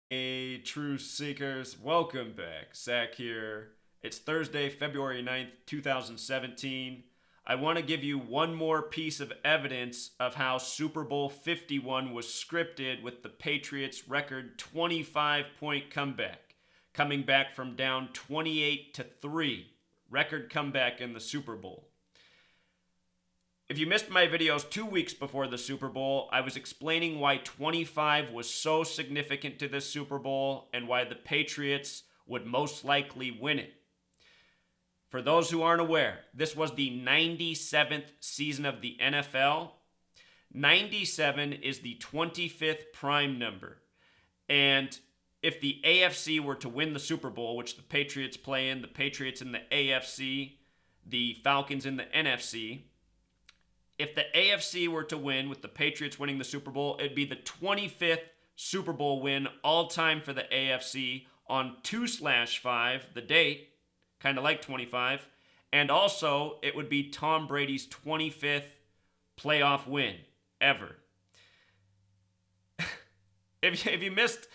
Hey, True Seekers, welcome back. Zach here. It's Thursday, February 9th, 2017. I want to give you one more piece of evidence of how Super Bowl 51 was scripted with the Patriots' record 25-point comeback, coming back from down 28-3. Record comeback in the Super Bowl. If you missed my videos 2 weeks before the Super Bowl, I was explaining why 25 was so significant to this Super Bowl and why the Patriots would most likely win it. For those who aren't aware, this was the 97th season of the NFL. 97 is the 25th prime number. And if the AFC were to win the Super Bowl, which the Patriots play in, the Patriots in the AFC, the Falcons in the NFC, if the AFC were to win with the Patriots winning the Super Bowl, it'd be the 25th Super Bowl win all time for the AFC on 2/5, the date, kind of like 25. And also, it would be Tom Brady's 25th playoff win ever. if you missed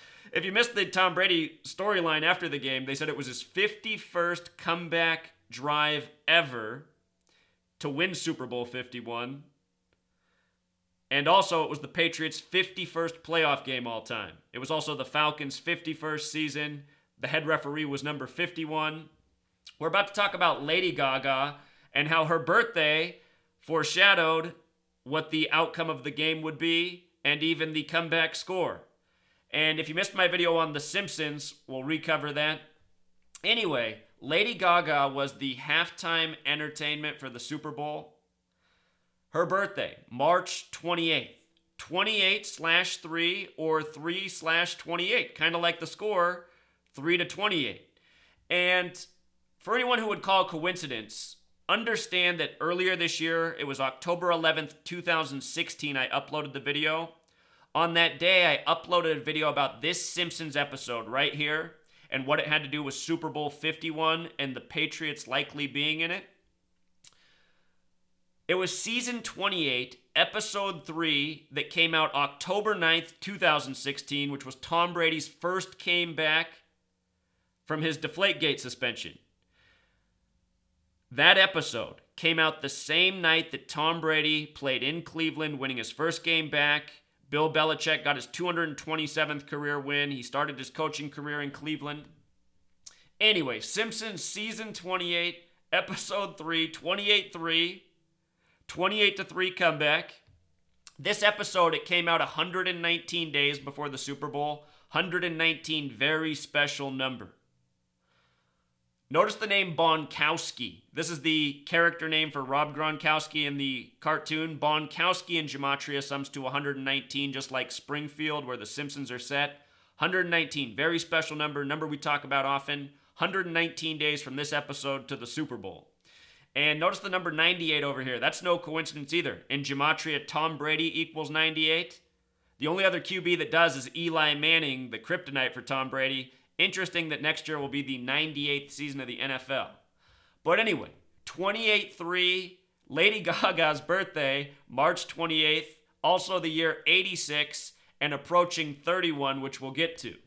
the Tom Brady storyline after the game, they said it was his 51st comeback drive ever to win Super Bowl 51. And also, it was the Patriots' 51st playoff game all time. It was also the Falcons' 51st season. The head referee was number 51. We're about to talk about Lady Gaga and how her birthday foreshadowed what the outcome of the game would be and even the comeback score. And if you missed my video on The Simpsons, we'll recover that. Anyway, Lady Gaga was the halftime entertainment for the Super Bowl. Her birthday, March 28th. 28/3 or 3/28, kind of like the score, 3-28. And for anyone who would call coincidence, understand that earlier this year, it was October 11th, 2016, I uploaded the video. On that day, I uploaded a video about this Simpsons episode right here and what it had to do with Super Bowl 51 and the Patriots likely being in it. It was season 28, episode 3, that came out October 9th, 2016, which was Tom Brady's first came back from his Deflate Gate suspension. That episode came out the same night that Tom Brady played in Cleveland, winning his first game back. Bill Belichick got his 227th career win. He started his coaching career in Cleveland. Anyway, Simpsons season 28, episode 3, 28-3, 28-3 comeback. This episode, it came out 119 days before the Super Bowl. 119, very special number. Notice the name Bonkowski. This is the character name for Rob Gronkowski in the cartoon. Bonkowski in Gematria sums to 119, just like Springfield, where the Simpsons are set. 119, very special number we talk about often. 119 days from this episode to the Super Bowl. And notice the number 98 over here. That's no coincidence either. In Gematria, Tom Brady equals 98. The only other QB that does is Eli Manning, the kryptonite for Tom Brady. Interesting that next year will be the 98th season of the NFL. But anyway, 28-3, Lady Gaga's birthday, March 28th, also the year 86, and approaching 31, which we'll get to.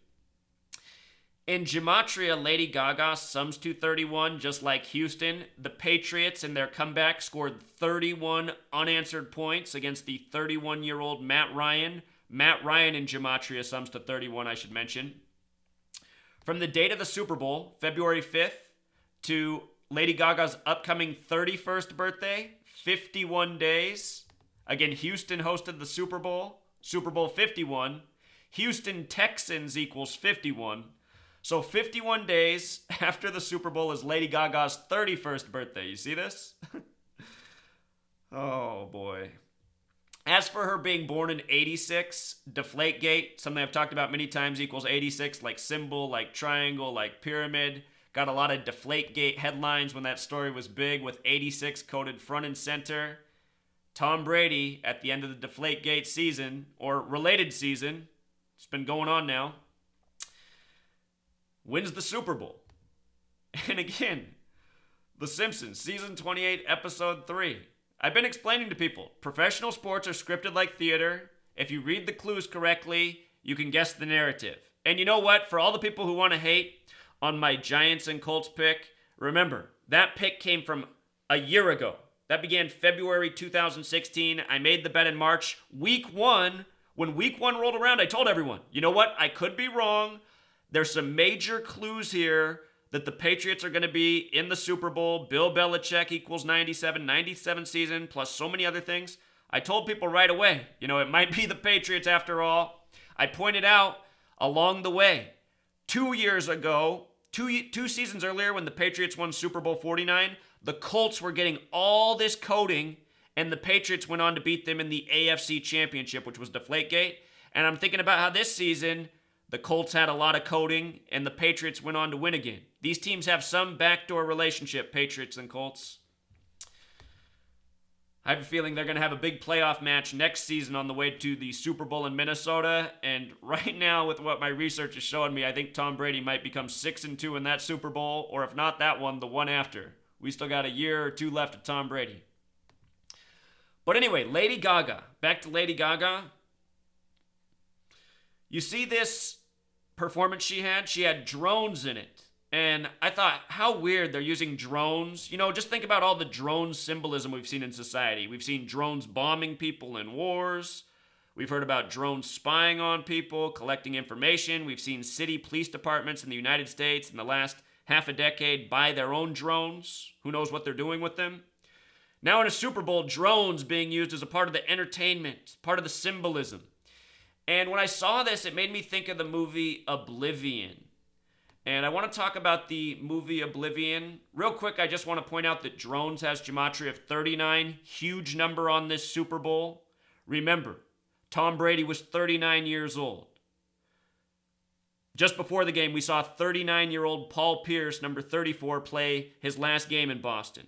In Gematria, Lady Gaga sums to 31, just like Houston. The Patriots, in their comeback, scored 31 unanswered points against the 31-year-old Matt Ryan. Matt Ryan in Gematria sums to 31, I should mention. From the date of the Super Bowl, February 5th, to Lady Gaga's upcoming 31st birthday, 51 days. Again, Houston hosted the Super Bowl, Super Bowl 51. Houston Texans equals 51. So 51 days after the Super Bowl is Lady Gaga's 31st birthday. You see this? Oh, boy. As for her being born in 86, Deflate Gate, something I've talked about many times, equals 86, like symbol, like triangle, like pyramid. Got a lot of Deflate Gate headlines when that story was big, with 86 coded front and center. Tom Brady, at the end of the Deflate Gate season, or related season, it's been going on now, wins the Super Bowl. And again, The Simpsons, season 28, episode 3. I've been explaining to people, professional sports are scripted like theater. If you read the clues correctly, you can guess the narrative. And you know what? For all the people who want to hate on my Giants and Colts pick, remember, that pick came from a year ago. That began February 2016. I made the bet in March. Week 1, when week 1 rolled around, I told everyone, you know what? I could be wrong. There's some major clues here that the Patriots are going to be in the Super Bowl. Bill Belichick equals 97 season, plus so many other things. I told people right away, it might be the Patriots after all. I pointed out along the way, 2 years ago, two seasons earlier when the Patriots won Super Bowl 49, the Colts were getting all this coding, and the Patriots went on to beat them in the AFC Championship, which was Deflate Gate. And I'm thinking about how this season, the Colts had a lot of coding, and the Patriots went on to win again. These teams have some backdoor relationship, Patriots and Colts. I have a feeling they're going to have a big playoff match next season on the way to the Super Bowl in Minnesota. And right now, with what my research is showing me, I think Tom Brady might become 6-2 in that Super Bowl, or if not that one, the one after. We still got a year or two left of Tom Brady. But anyway, Lady Gaga. Back to Lady Gaga. You see this performance she had? She had drones in it. And I thought, how weird they're using drones. Just think about all the drone symbolism we've seen in society. We've seen drones bombing people in wars. We've heard about drones spying on people, collecting information. We've seen city police departments in the United States in the last half a decade buy their own drones. Who knows what they're doing with them? Now in a Super Bowl, drones being used as a part of the entertainment, part of the symbolism. And when I saw this, it made me think of the movie Oblivion. And I want to talk about the movie Oblivion. Real quick, I just want to point out that drones has gematria of 39. Huge number on this Super Bowl. Remember, Tom Brady was 39 years old. Just before the game, we saw 39-year-old Paul Pierce, number 34, play his last game in Boston.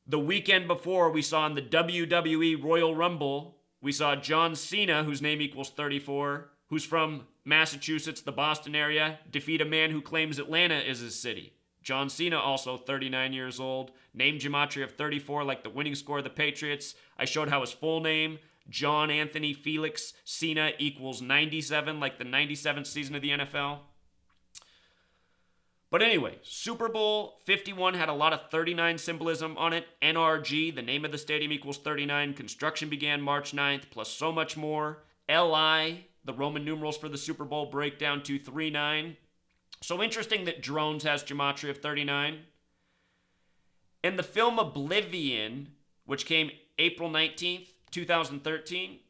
The weekend before, we saw in the WWE Royal Rumble, we saw John Cena, whose name equals 34, who's from Massachusetts, the Boston area, defeat a man who claims Atlanta is his city. John Cena, also 39 years old, name gematria of 34 like the winning score of the Patriots. I showed how his full name, John Anthony Felix Cena, equals 97 like the 97th season of the NFL. But anyway, Super Bowl 51 had a lot of 39 symbolism on it. NRG, the name of the stadium, equals 39. Construction began March 9th, plus so much more. LI, the Roman numerals for the Super Bowl, break down to 39. So interesting that drones has gematria of 39. In the film Oblivion, which came April 19th, 2013,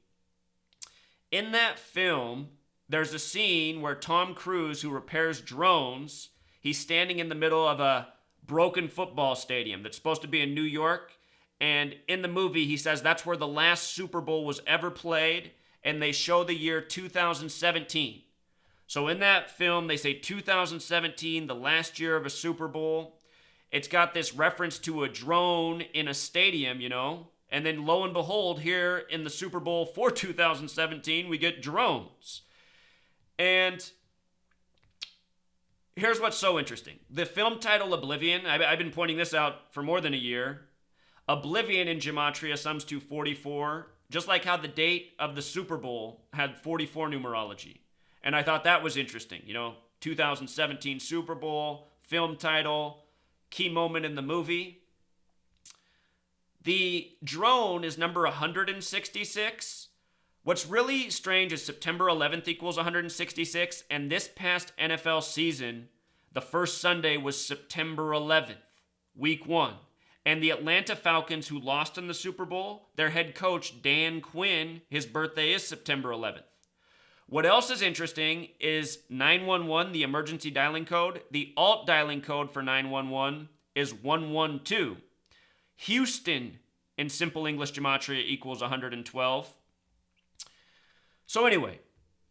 in that film, there's a scene where Tom Cruise, who repairs drones, he's standing in the middle of a broken football stadium that's supposed to be in New York. And in the movie, he says that's where the last Super Bowl was ever played. And they show the year 2017. So in that film, they say 2017, the last year of a Super Bowl. It's got this reference to a drone in a stadium, And then lo and behold, here in the Super Bowl for 2017, we get drones. And here's what's so interesting. The film title Oblivion, I've been pointing this out for more than a year. Oblivion in gematria sums to 44, just like how the date of the Super Bowl had 44 numerology. And I thought that was interesting. 2017 Super Bowl, film title, key moment in the movie. The drone is number 166. What's really strange is September 11th equals 166, and this past NFL season, the first Sunday was September 11th, week 1. And the Atlanta Falcons, who lost in the Super Bowl, their head coach, Dan Quinn, his birthday is September 11th. What else is interesting is 911, the emergency dialing code. The alt dialing code for 911 is 112. Houston, in simple English gematria, equals 112. So anyway,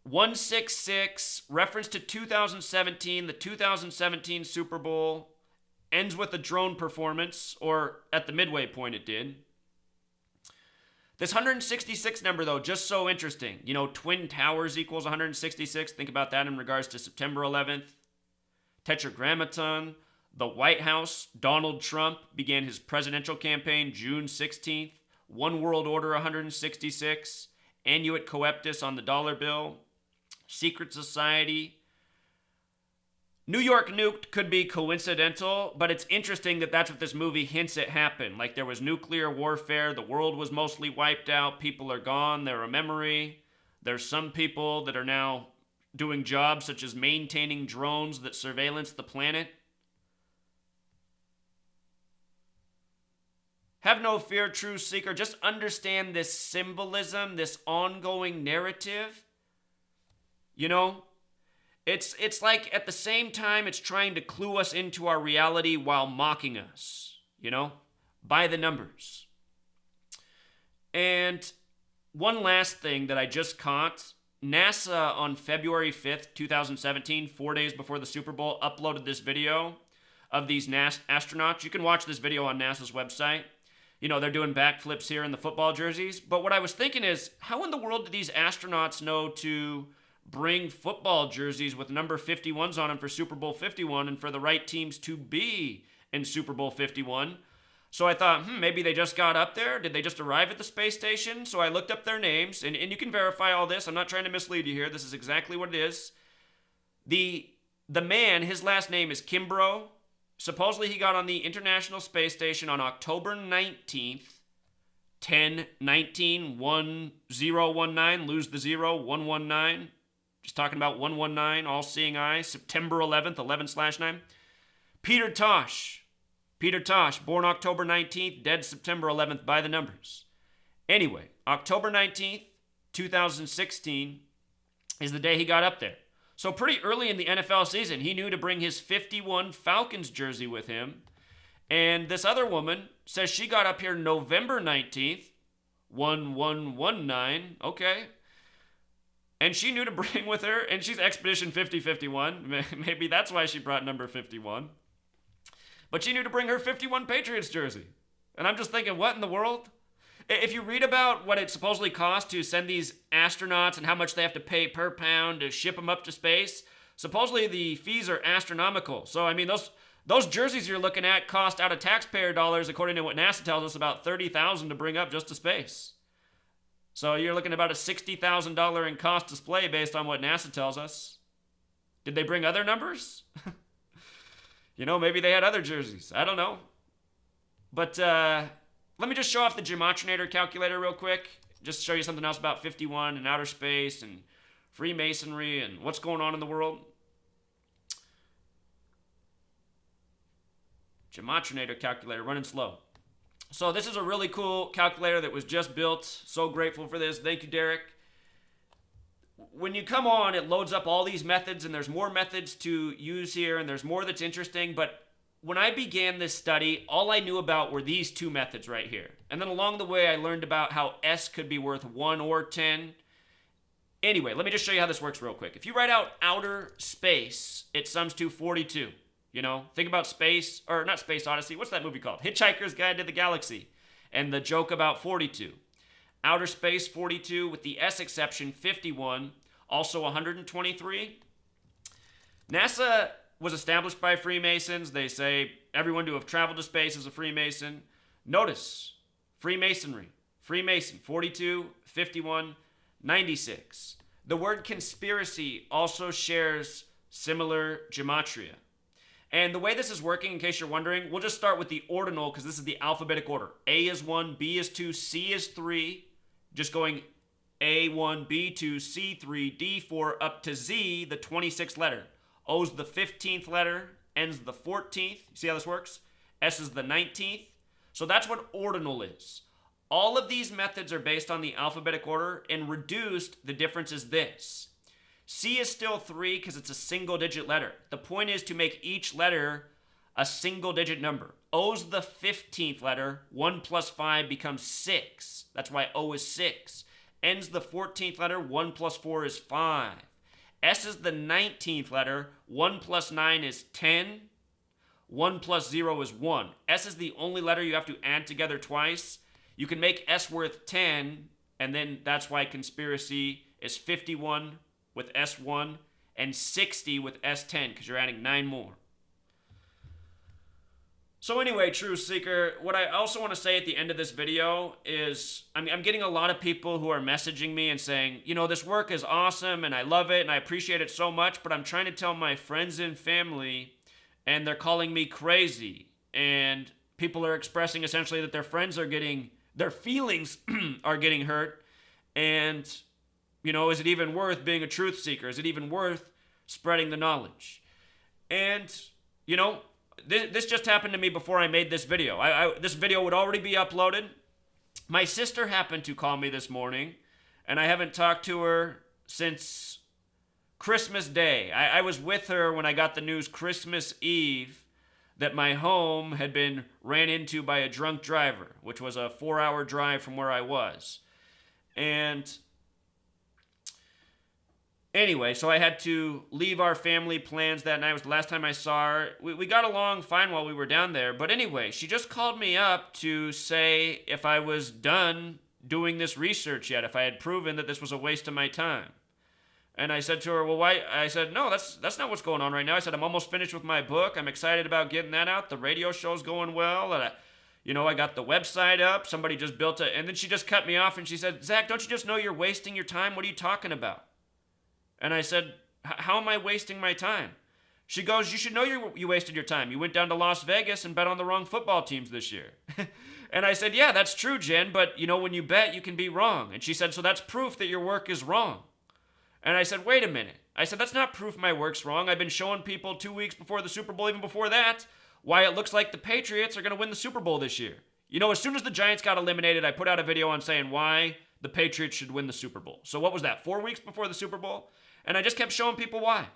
166, reference to 2017, the 2017 Super Bowl, ends with a drone performance, or at the midway point it did. This 166 number, though, just so interesting. Twin Towers equals 166. Think about that in regards to September 11th. Tetragrammaton. The White House, Donald Trump, began his presidential campaign June 16th. One World Order, 166. Annuit Coeptus on the dollar bill. Secret Society, New York nuked could be coincidental, but it's interesting that that's what this movie hints at happened. Like there was nuclear warfare, the world was mostly wiped out, people are gone, they're a memory. There's some people that are now doing jobs such as maintaining drones that surveillance the planet. Have no fear, true seeker. Just understand this symbolism, this ongoing narrative. You know, it's like at the same time it's trying to clue us into our reality while mocking us, by the numbers. And one last thing that I just caught, NASA on February 5th, 2017, 4 days before the Super Bowl, uploaded this video of these astronauts. You can watch this video on NASA's website. They're doing backflips here in the football jerseys. But what I was thinking is, how in the world do these astronauts know to bring football jerseys with number 51s on them for Super Bowl 51 and for the right teams to be in Super Bowl 51? So I thought, maybe they just got up there. Did they just arrive at the space station? So I looked up their names, and you can verify all this. I'm not trying to mislead you here. This is exactly what it is. The man, his last name is Kimbrough. Supposedly he got on the International Space Station on October 19th, 10/19/1019, lose the 0, 119. Just talking about 119, all-seeing eye. September 11th, 11/9. Peter Tosh, born October 19th, dead September 11th, by the numbers. Anyway, October 19th, 2016 is the day he got up there. So pretty early in the NFL season, he knew to bring his 51 Falcons jersey with him. And this other woman says she got up here November 19th, 1119, okay. And she knew to bring with her, and she's Expedition 5051. Maybe that's why she brought number 51. But she knew to bring her 51 Patriots jersey. And I'm just thinking, what in the world? If you read about what it supposedly costs to send these astronauts and how much they have to pay per pound to ship them up to space, supposedly the fees are astronomical. So, I mean, those jerseys you're looking at cost out of taxpayer dollars, according to what NASA tells us, about $30,000 to bring up just to space. So you're looking at about a $60,000 in cost display based on what NASA tells us. Did they bring other numbers? Maybe they had other jerseys. I don't know. But let me just show off the Gematrinator calculator real quick. Just to show you something else about 51 and outer space and Freemasonry and what's going on in the world. Gematrinator calculator, running slow. So this is a really cool calculator that was just built. So grateful for this. Thank you, Derek. When you come on, it loads up all these methods, and there's more methods to use here, and there's more that's interesting. But when I began this study, all I knew about were these two methods right here. And then along the way, I learned about how S could be worth 1 or 10. Anyway, let me just show you how this works real quick. If you write out outer space, it sums to 42. Think about space, or not Space Odyssey. What's that movie called? Hitchhiker's Guide to the Galaxy. And the joke about 42. Outer space, 42, with the S exception, 51. Also 123. NASA was established by Freemasons. They say everyone to have traveled to space is a Freemason. Notice, Freemasonry, Freemason, 42, 51, 96. The word conspiracy also shares similar gematria. And the way this is working, in case you're wondering, we'll just start with the ordinal because this is the alphabetic order. A is 1, B is 2, C is 3. Just going A1, B2, C3, D4 up to Z, the 26th letter. O's the 15th letter, N's the 14th. You see how this works? S is the 19th. So that's what ordinal is. All of these methods are based on the alphabetic order, and reduced, the difference is this. C is still 3 because it's a single digit letter. The point is to make each letter a single digit number. O's the 15th letter. 1 plus 5 becomes 6. That's why O is 6. N's the 14th letter. 1 plus 4 is 5. S is the 19th letter. 1 plus 9 is 10. 1 plus 0 is 1. S is the only letter you have to add together twice. You can make S worth 10, and then that's why conspiracy is 51 with S1 and 60 with S10, because you're adding 9 more. So anyway, Truth Seeker, what I also want to say at the end of this video is I'm getting a lot of people who are messaging me and saying, this work is awesome and I love it and I appreciate it so much, but I'm trying to tell my friends and family and they're calling me crazy. And people are expressing essentially that their friends are their feelings are getting hurt. And, is it even worth being a truth seeker? Is it even worth spreading the knowledge? And, this just happened to me before I made this video. This video would already be uploaded. My sister happened to call me this morning, and I haven't talked to her since Christmas Day. I was with her when I got the news Christmas Eve that my home had been ran into by a drunk driver, which was a 4-hour drive from where I was. And anyway, so I had to leave our family plans that night. It was the last time I saw her. We got along fine while we were down there. But anyway, she just called me up to say if I was done doing this research yet, if I had proven that this was a waste of my time. And I said to her, well, why? I said, no, that's not what's going on right now. I said, I'm almost finished with my book. I'm excited about getting that out. The radio show's going well. And I got the website up. Somebody just built it. And then she just cut me off and she said, Zach, don't you just know you're wasting your time? What are you talking about? And I said, how am I wasting my time? She goes, you should know you wasted your time. You went down to Las Vegas and bet on the wrong football teams this year. And I said, yeah, that's true, Jen, but when you bet, you can be wrong. And she said, so that's proof that your work is wrong. And I said, wait a minute. I said, that's not proof my work's wrong. I've been showing people 2 weeks before the Super Bowl, even before that, why it looks like the Patriots are going to win the Super Bowl this year. As soon as the Giants got eliminated, I put out a video on saying why the Patriots should win the Super Bowl. So what was that, 4 weeks before the Super Bowl? And I just kept showing people why.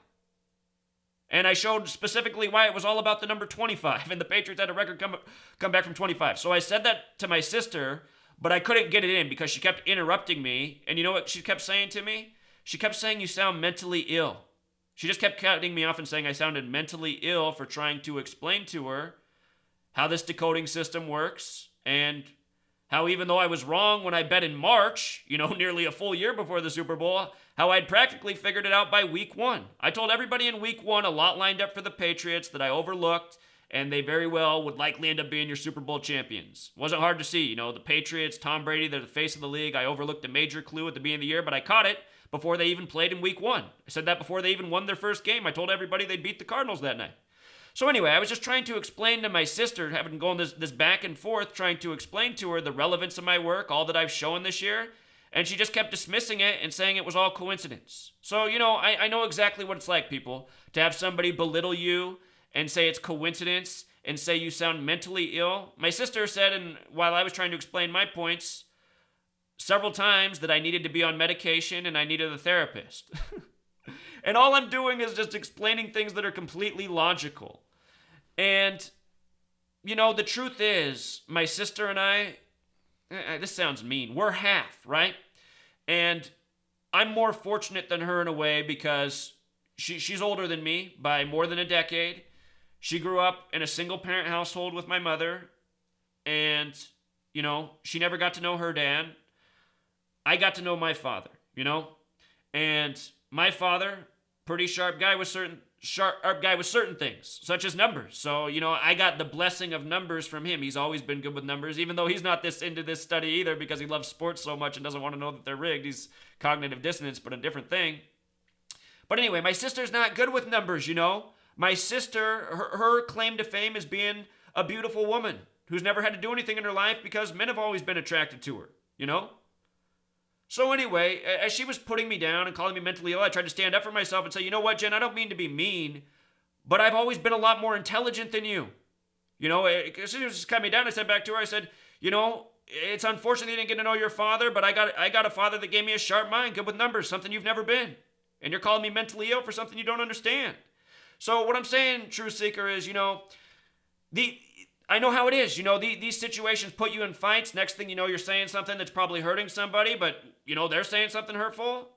And I showed specifically why it was all about the number 25. And the Patriots had a record come back from 25. So I said that to my sister, but I couldn't get it in because she kept interrupting me. And you know what she kept saying to me? She kept saying, you sound mentally ill. She just kept cutting me off and saying I sounded mentally ill for trying to explain to her how this decoding system works and how even though I was wrong when I bet in March, nearly a full year before the Super Bowl, how I'd practically figured it out by week 1. I told everybody in week 1 a lot lined up for the Patriots that I overlooked, and they very well would likely end up being your Super Bowl champions. Wasn't hard to see, the Patriots, Tom Brady, they're the face of the league. I overlooked a major clue at the beginning of the year, but I caught it before they even played in week 1. I said that before they even won their first game. I told everybody they'd beat the Cardinals that night. So anyway, I was just trying to explain to my sister, having gone this back and forth, trying to explain to her the relevance of my work, all that I've shown this year, and she just kept dismissing it and saying it was all coincidence. So, I know exactly what it's like, people, to have somebody belittle you and say it's coincidence and say you sound mentally ill. My sister said, and while I was trying to explain my points, several times that I needed to be on medication and I needed a therapist. And all I'm doing is just explaining things that are completely logical. And, the truth is, my sister and I, this sounds mean, we're half, right? And I'm more fortunate than her in a way because she's older than me by more than a decade. She grew up in a single-parent household with my mother. And, she never got to know her dad. I got to know my father, And my father, pretty sharp guy with certain things, such as numbers. So, I got the blessing of numbers from him. He's always been good with numbers, even though he's not into this study either because he loves sports so much and doesn't want to know that they're rigged. He's cognitive dissonance, but a different thing. But anyway, my sister's not good with numbers, My sister, her claim to fame is being a beautiful woman who's never had to do anything in her life because men have always been attracted to her, So anyway, as she was putting me down and calling me mentally ill, I tried to stand up for myself and say, you know what, Jen, I don't mean to be mean, but I've always been a lot more intelligent than you. As soon as she cut me down, I said back to her, I said, it's unfortunate you didn't get to know your father, but I got a father that gave me a sharp mind, good with numbers, something you've never been. And you're calling me mentally ill for something you don't understand. So what I'm saying, True Seeker, is, I know how it is. These situations put you in fights. Next thing you know, you're saying something that's probably hurting somebody, but, they're saying something hurtful.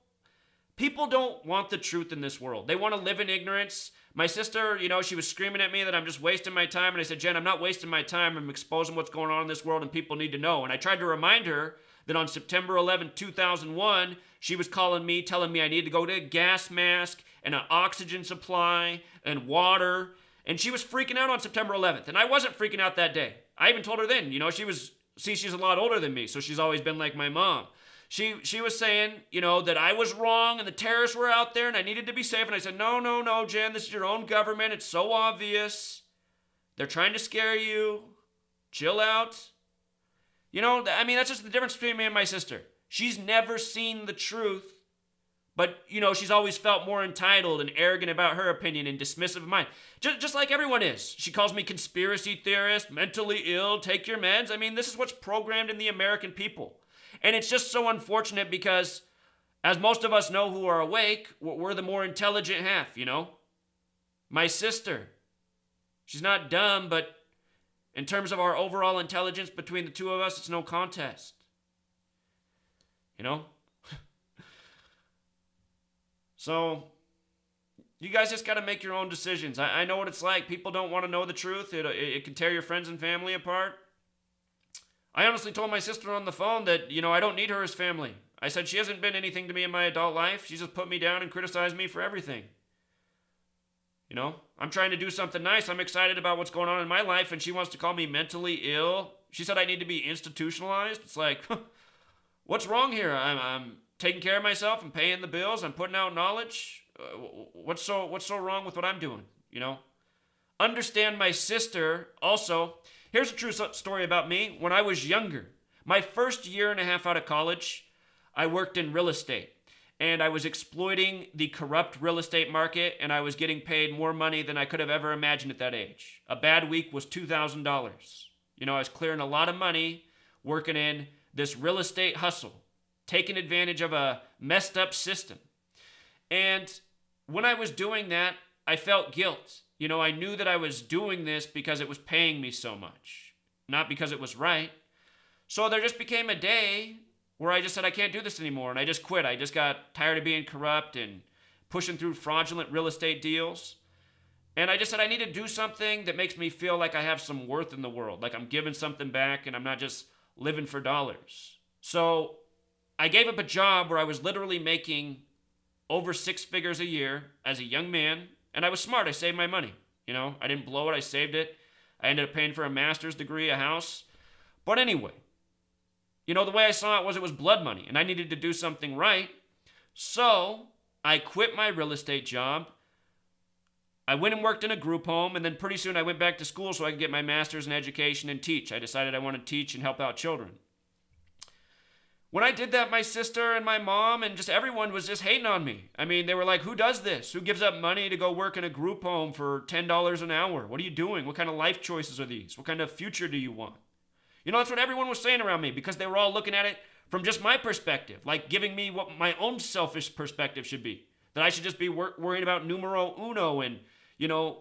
People don't want the truth in this world. They want to live in ignorance. My sister, she was screaming at me that I'm just wasting my time. And I said, Jen, I'm not wasting my time. I'm exposing what's going on in this world and people need to know. And I tried to remind her that on September 11, 2001, she was calling me, telling me I needed to go to a gas mask and an oxygen supply and water. And she was freaking out on September 11th. And I wasn't freaking out that day. I even told her then, she's a lot older than me. So she's always been like my mom. She was saying, that I was wrong and the terrorists were out there and I needed to be safe. And I said, no, Jen, this is your own government. It's so obvious. They're trying to scare you. Chill out. That's just the difference between me and my sister. She's never seen the truth, but, she's always felt more entitled and arrogant about her opinion and dismissive of mine. Just like everyone is. She calls me conspiracy theorist, mentally ill, take your meds. This is what's programmed in the American people. And it's just so unfortunate because, as most of us know who are awake, we're the more intelligent half, My sister, she's not dumb, but in terms of our overall intelligence between the two of us, it's no contest. So, you guys just got to make your own decisions. I know what it's like. People don't want to know the truth. It can tear your friends and family apart. I honestly told my sister on the phone that, I don't need her as family. I said she hasn't been anything to me in my adult life. She's just put me down and criticized me for everything. I'm trying to do something nice. I'm excited about what's going on in my life, and she wants to call me mentally ill. She said I need to be institutionalized. It's like, what's wrong here? I'm taking care of myself. I'm paying the bills. I'm putting out knowledge. What's so wrong with what I'm doing? Understand my sister also. Here's a true story about me. When I was younger, my first year and a half out of college, I worked in real estate. And I was exploiting the corrupt real estate market, and I was getting paid more money than I could have ever imagined at that age. A bad week was $2,000. I was clearing a lot of money working in this real estate hustle, taking advantage of a messed up system. And when I was doing that, I felt guilt. I knew that I was doing this because it was paying me so much, not because it was right. So there just became a day where I just said, I can't do this anymore, and I just quit. I just got tired of being corrupt and pushing through fraudulent real estate deals. And I just said, I need to do something that makes me feel like I have some worth in the world, like I'm giving something back and I'm not just living for dollars. So I gave up a job where I was literally making over 6 figures a year as a young man. And I was smart. I saved my money. I didn't blow it. I saved it. I ended up paying for a master's degree, a house. But anyway, the way I saw it was blood money. And I needed to do something right. So I quit my real estate job. I went and worked in a group home. And then pretty soon I went back to school so I could get my master's in education and teach. I decided I wanted to teach and help out children. When I did that, my sister and my mom and just everyone was just hating on me. They were like, who does this? Who gives up money to go work in a group home for $10 an hour? What are you doing? What kind of life choices are these? What kind of future do you want? That's what everyone was saying around me because they were all looking at it from just my perspective, like giving me what my own selfish perspective should be. That I should just be worrying about numero uno and,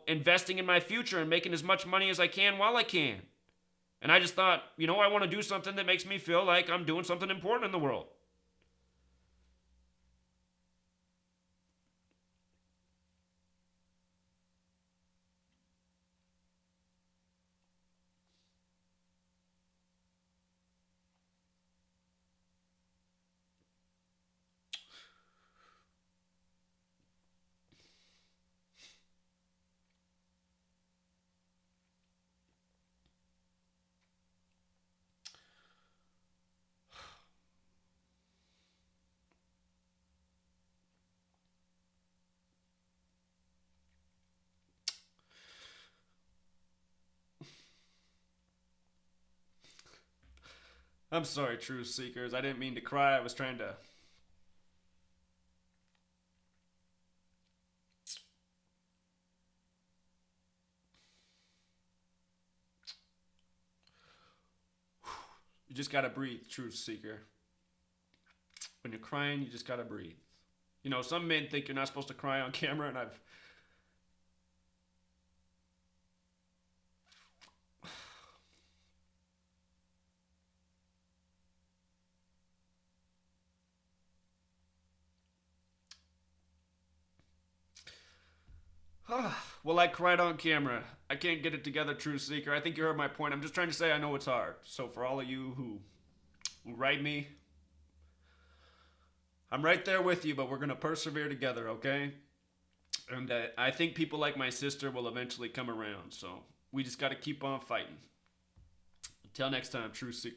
investing in my future and making as much money as I can while I can. And I just thought, I want to do something that makes me feel like I'm doing something important in the world. I'm sorry, truth seekers. I didn't mean to cry. I was trying to... You just gotta breathe, truth seeker. When you're crying, you just gotta breathe. Some men think you're not supposed to cry on camera, and I've... Well, I cried on camera. I can't get it together, truth seeker. I think you heard my point. I'm just trying to say I know it's hard. So for all of you who write me, I'm right there with you, but we're going to persevere together, okay? And I think people like my sister will eventually come around. So we just got to keep on fighting. Until next time, Truth Seeker.